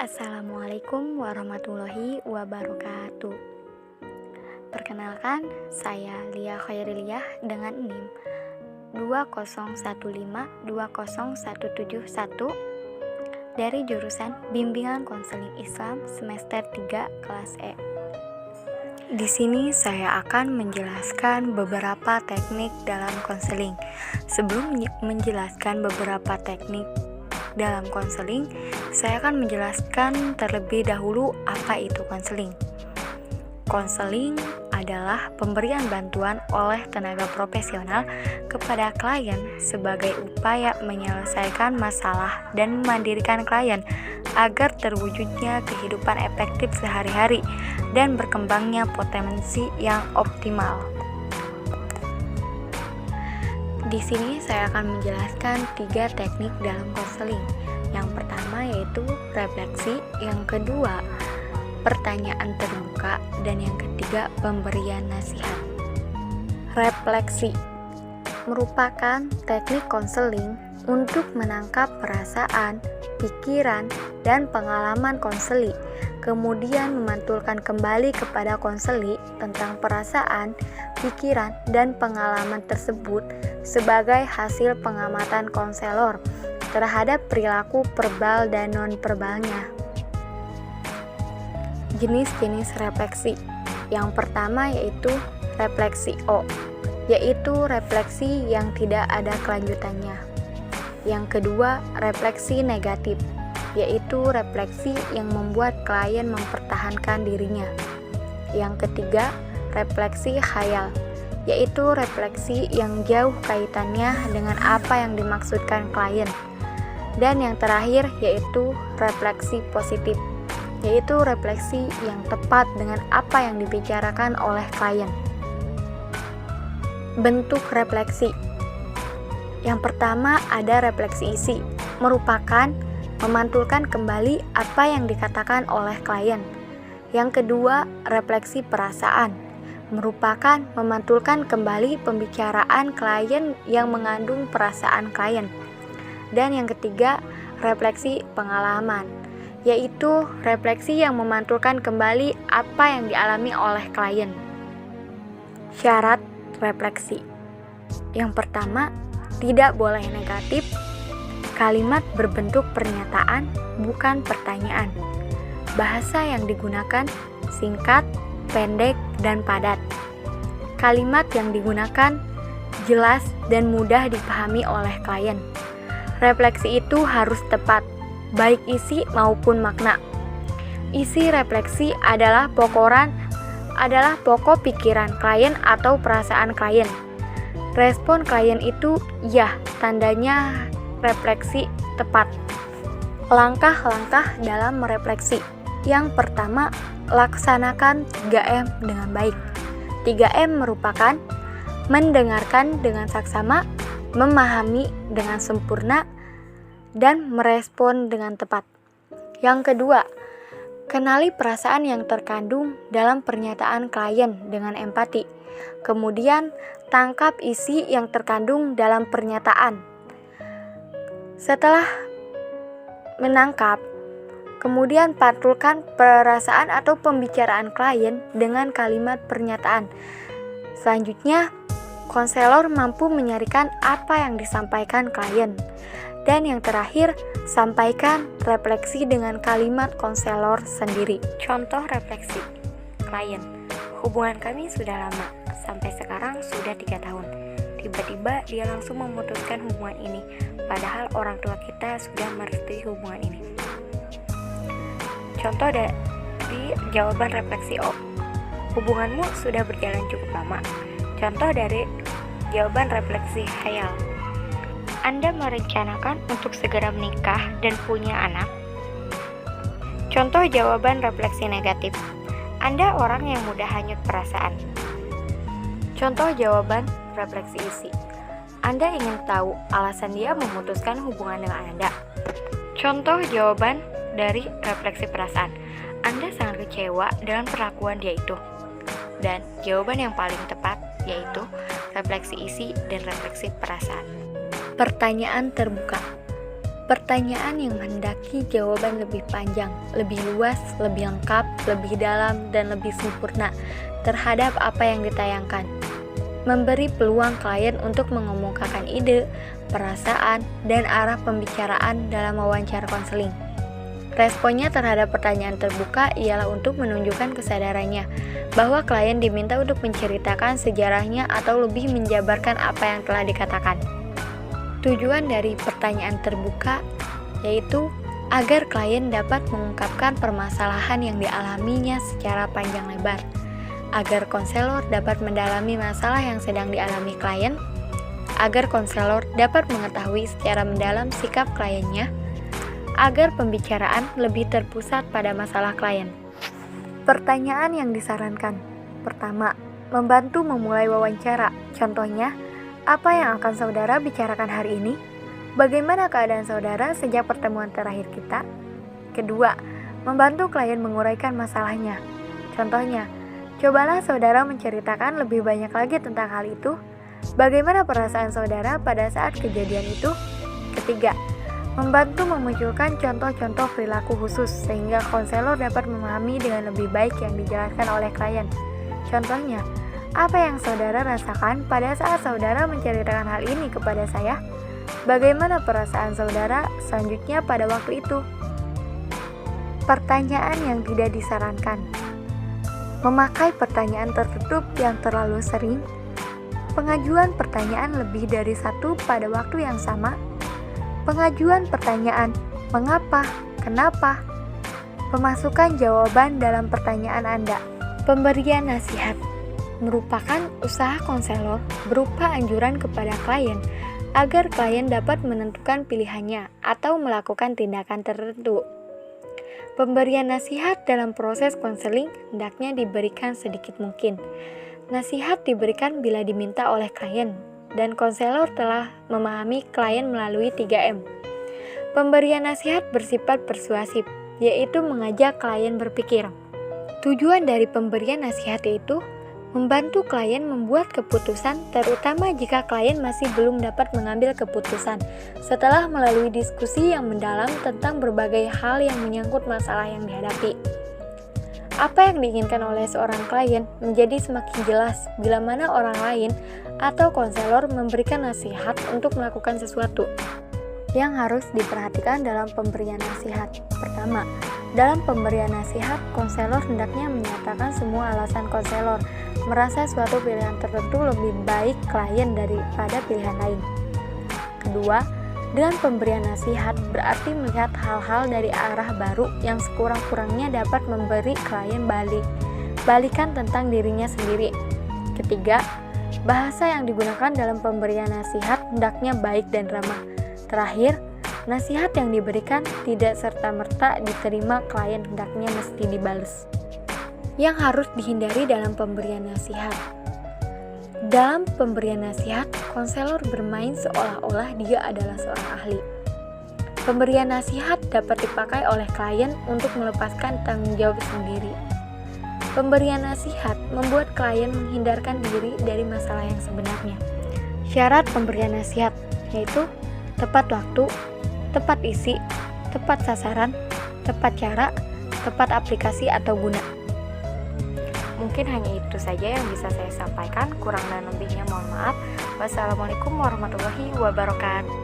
Assalamualaikum warahmatullahi wabarakatuh. Perkenalkan, saya Lia Khairiliyah dengan NIM 201520171 dari jurusan Bimbingan Konseling Islam semester 3 kelas E. Di sini saya akan menjelaskan beberapa teknik dalam konseling. Sebelum menjelaskan beberapa teknik dalam konseling, saya akan menjelaskan terlebih dahulu apa itu konseling. Konseling adalah pemberian bantuan oleh tenaga profesional kepada klien sebagai upaya menyelesaikan masalah dan memandirikan klien agar terwujudnya kehidupan efektif sehari-hari dan berkembangnya potensi yang optimal. Di sini saya akan menjelaskan 3 teknik dalam konseling. Yang pertama yaitu refleksi, yang kedua pertanyaan terbuka, dan yang ketiga pemberian nasihat. Refleksi merupakan teknik konseling untuk menangkap perasaan, pikiran, dan pengalaman konseli, kemudian memantulkan kembali kepada konseli tentang perasaan, pikiran, dan pengalaman tersebut sebagai hasil pengamatan konselor terhadap perilaku verbal dan non-verbalnya. Jenis-jenis refleksi. Yang pertama yaitu refleksi O, yaitu refleksi yang tidak ada kelanjutannya. Yang kedua, refleksi negatif, yaitu refleksi yang membuat klien mempertahankan dirinya. Yang ketiga, refleksi khayal, yaitu refleksi yang jauh kaitannya dengan apa yang dimaksudkan klien. Dan yang terakhir yaitu refleksi positif, yaitu refleksi yang tepat dengan apa yang dibicarakan oleh klien. Bentuk refleksi. Yang pertama ada refleksi isi, merupakan memantulkan kembali apa yang dikatakan oleh klien. Yang kedua, refleksi perasaan, merupakan memantulkan kembali pembicaraan klien yang mengandung perasaan klien. Dan yang ketiga, refleksi pengalaman, yaitu refleksi yang memantulkan kembali apa yang dialami oleh klien. Syarat refleksi. Yang pertama, tidak boleh negatif. Kalimat berbentuk pernyataan, bukan pertanyaan. Bahasa yang digunakan singkat, pendek, dan padat. Kalimat yang digunakan jelas dan mudah dipahami oleh klien. Refleksi itu harus tepat, baik isi maupun makna. Isi refleksi adalah pokok pikiran klien atau perasaan klien. Respon klien itu ya, tandanya refleksi tepat. Langkah-langkah dalam merefleksi. Yang pertama, laksanakan 3M dengan baik. 3M merupakan mendengarkan dengan saksama, memahami dengan sempurna, dan merespon dengan tepat. Yang kedua, kenali perasaan yang terkandung dalam pernyataan klien dengan empati. Kemudian, tangkap isi yang terkandung dalam pernyataan. Setelah menangkap, kemudian pantulkan perasaan atau pembicaraan klien dengan kalimat pernyataan. Selanjutnya, konselor mampu menyaringkan apa yang disampaikan klien. Dan yang terakhir, sampaikan refleksi dengan kalimat konselor sendiri. Contoh refleksi klien. Hubungan kami sudah lama, sampai sekarang sudah 3 tahun. Tiba-tiba dia langsung memutuskan hubungan ini, padahal orang tua kita sudah merestui hubungan ini. Contoh dari jawaban refleksi O. Hubunganmu sudah berjalan cukup lama. Contoh dari jawaban refleksi khayal. Anda merencanakan untuk segera menikah dan punya anak. Contoh jawaban refleksi negatif. Anda orang yang mudah hanyut perasaan. Contoh jawaban refleksi isi. Anda ingin tahu alasan dia memutuskan hubungan dengan Anda. Contoh jawaban dari refleksi perasaan. Anda sangat kecewa dengan perlakuan dia itu. Dan jawaban yang paling tepat yaitu refleksi isi dan refleksi perasaan. Pertanyaan terbuka. Pertanyaan yang menghendaki jawaban lebih panjang, lebih luas, lebih lengkap, lebih dalam, dan lebih sempurna terhadap apa yang ditayangkan. Memberi peluang klien untuk mengemukakan ide, perasaan, dan arah pembicaraan dalam wawancara konseling. Responnya terhadap pertanyaan terbuka ialah untuk menunjukkan kesadarannya bahwa klien diminta untuk menceritakan sejarahnya atau lebih menjabarkan apa yang telah dikatakan. Tujuan dari pertanyaan terbuka yaitu agar klien dapat mengungkapkan permasalahan yang dialaminya secara panjang lebar, agar konselor dapat mendalami masalah yang sedang dialami klien, agar konselor dapat mengetahui secara mendalam sikap kliennya, agar pembicaraan lebih terpusat pada masalah klien. Pertanyaan yang disarankan: pertama, membantu memulai wawancara. Contohnya, apa yang akan saudara bicarakan hari ini? Bagaimana keadaan saudara sejak pertemuan terakhir kita? Kedua, membantu klien menguraikan masalahnya. Contohnya, cobalah saudara menceritakan lebih banyak lagi tentang hal itu. Bagaimana perasaan saudara pada saat kejadian itu? Ketiga, membantu memunculkan contoh-contoh perilaku khusus sehingga konselor dapat memahami dengan lebih baik yang dijelaskan oleh klien. Contohnya, apa yang saudara rasakan pada saat saudara menceritakan hal ini kepada saya? Bagaimana perasaan saudara selanjutnya pada waktu itu? Pertanyaan yang tidak disarankan: memakai pertanyaan tertutup yang terlalu sering, pengajuan pertanyaan lebih dari satu pada waktu yang sama, pengajuan pertanyaan mengapa, kenapa, pemasukan jawaban dalam pertanyaan Anda, pemberian nasihat merupakan usaha konselor berupa anjuran kepada klien agar klien dapat menentukan pilihannya atau melakukan tindakan tertentu. Pemberian nasihat dalam proses konseling hendaknya diberikan sedikit mungkin. Nasihat diberikan bila diminta oleh klien dan konselor telah memahami klien melalui 3M. Pemberian nasihat bersifat persuasif, yaitu mengajak klien berpikir. Tujuan dari pemberian nasihat yaitu membantu klien membuat keputusan, terutama jika klien masih belum dapat mengambil keputusan setelah melalui diskusi yang mendalam tentang berbagai hal yang menyangkut masalah yang dihadapi. Apa yang diinginkan oleh seorang klien menjadi semakin jelas bila mana orang lain atau konselor memberikan nasihat untuk melakukan sesuatu. Yang harus diperhatikan dalam pemberian nasihat: pertama, dalam pemberian nasihat, konselor hendaknya menyatakan semua alasan konselor merasa suatu pilihan tertentu lebih baik klien daripada pilihan lain. Kedua, dengan pemberian nasihat berarti melihat hal-hal dari arah baru yang sekurang-kurangnya dapat memberi klien balikan tentang dirinya sendiri. Ketiga, bahasa yang digunakan dalam pemberian nasihat hendaknya baik dan ramah. Terakhir, nasihat yang diberikan tidak serta-merta diterima klien hendaknya mesti dibales. Yang harus dihindari dalam pemberian nasihat: dalam pemberian nasihat, konselor bermain seolah-olah dia adalah seorang ahli. Pemberian nasihat dapat dipakai oleh klien untuk melepaskan tanggung jawab sendiri. Pemberian nasihat membuat klien menghindarkan diri dari masalah yang sebenarnya. Syarat pemberian nasihat yaitu tepat waktu, tepat isi, tepat sasaran, tepat cara, tepat aplikasi atau guna. Mungkin hanya itu saja yang bisa saya sampaikan, kurang dan lebihnya mohon maaf. Wassalamualaikum warahmatullahi wabarakatuh.